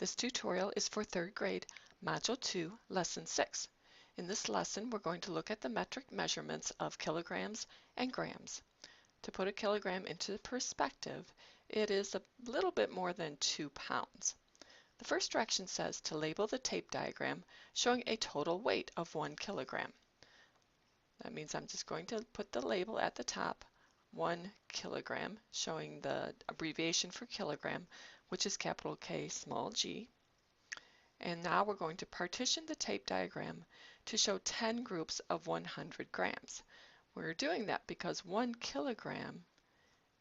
This tutorial is for 3rd grade, Module 2, Lesson 6. In this lesson, we're going to look at the metric measurements of kilograms and grams. To put a kilogram into perspective, it is a little bit more than 2 pounds. The first direction says to label the tape diagram showing a total weight of 1 kilogram. That means I'm just going to put the label at the top, 1 kilogram, showing the abbreviation for kilogram, which is capital K, small g. And now we're going to partition the tape diagram to show 10 groups of 100 grams. We're doing that because 1 kilogram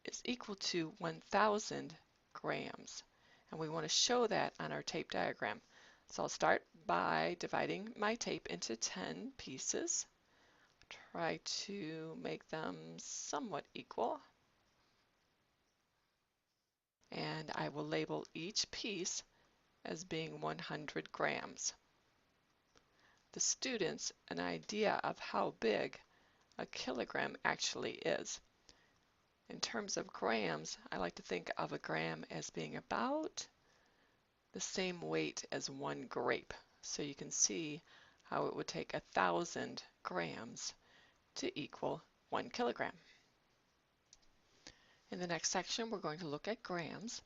is equal to 1,000 grams. And we want to show that on our tape diagram. So I'll start by dividing my tape into 10 pieces. Try to make them somewhat equal. And I will label each piece as being 100 grams. The students an idea of how big a kilogram actually is. In terms of grams, I like to think of a gram as being about the same weight as 1 grape. So you can see how it would take 1,000 grams to equal 1 kilogram. In the next section, we're going to look at grams.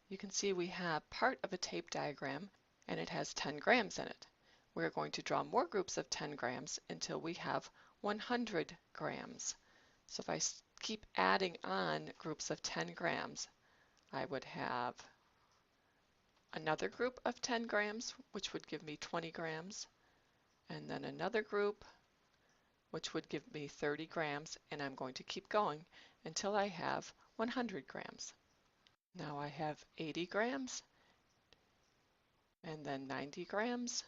You can see we have part of a tape diagram and it has 10 grams in it. We're going to draw more groups of 10 grams until we have 100 grams. So if I keep adding on groups of 10 grams, I would have another group of 10 grams, which would give me 20 grams, and then another group, which would give me 30 grams, and I'm going to keep going until I have 100 grams. Now I have 80 grams, and then 90 grams,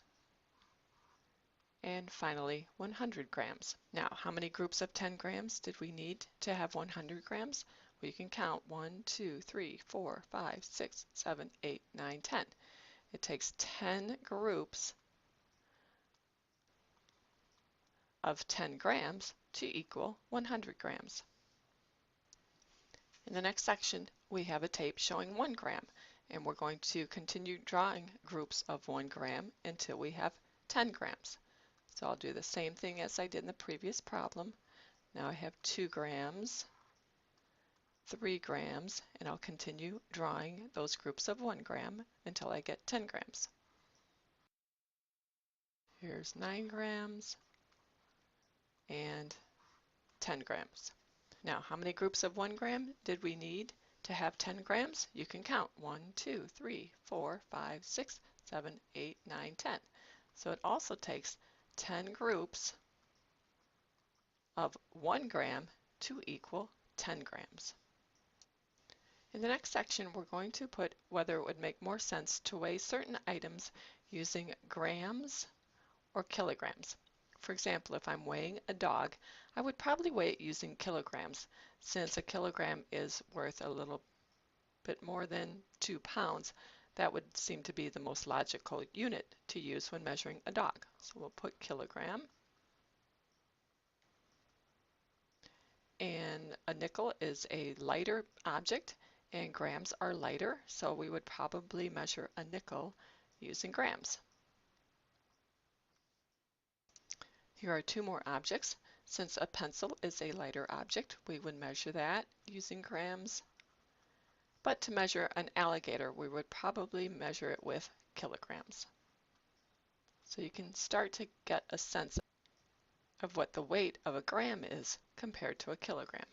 and finally 100 grams. Now, how many groups of 10 grams did we need to have 100 grams? Well, you can count 1, 2, 3, 4, 5, 6, 7, 8, 9, 10. It takes 10 groups of 10 grams to equal 100 grams. In the next section, we have a tape showing 1 gram, and we're going to continue drawing groups of 1 gram until we have 10 grams. So I'll do the same thing as I did in the previous problem. Now I have 2 grams, 3 grams, and I'll continue drawing those groups of 1 gram until I get 10 grams. Here's 9 grams and 10 grams. Now, how many groups of 1 gram did we need to have 10 grams? You can count 1, 2, 3, 4, 5, 6, 7, 8, 9, 10. So it also takes 10 groups of 1 gram to equal 10 grams. In the next section, we're going to put whether it would make more sense to weigh certain items using grams or kilograms. For example, if I'm weighing a dog, I would probably weigh it using kilograms, since a kilogram is worth a little bit more than 2 pounds. That would seem to be the most logical unit to use when measuring a dog. So we'll put kilogram. And a nickel is a lighter object, and grams are lighter, so we would probably measure a nickel using grams. Here are 2 more objects. Since a pencil is a lighter object, we would measure that using grams. But to measure an alligator, we would probably measure it with kilograms. So you can start to get a sense of what the weight of a gram is compared to a kilogram.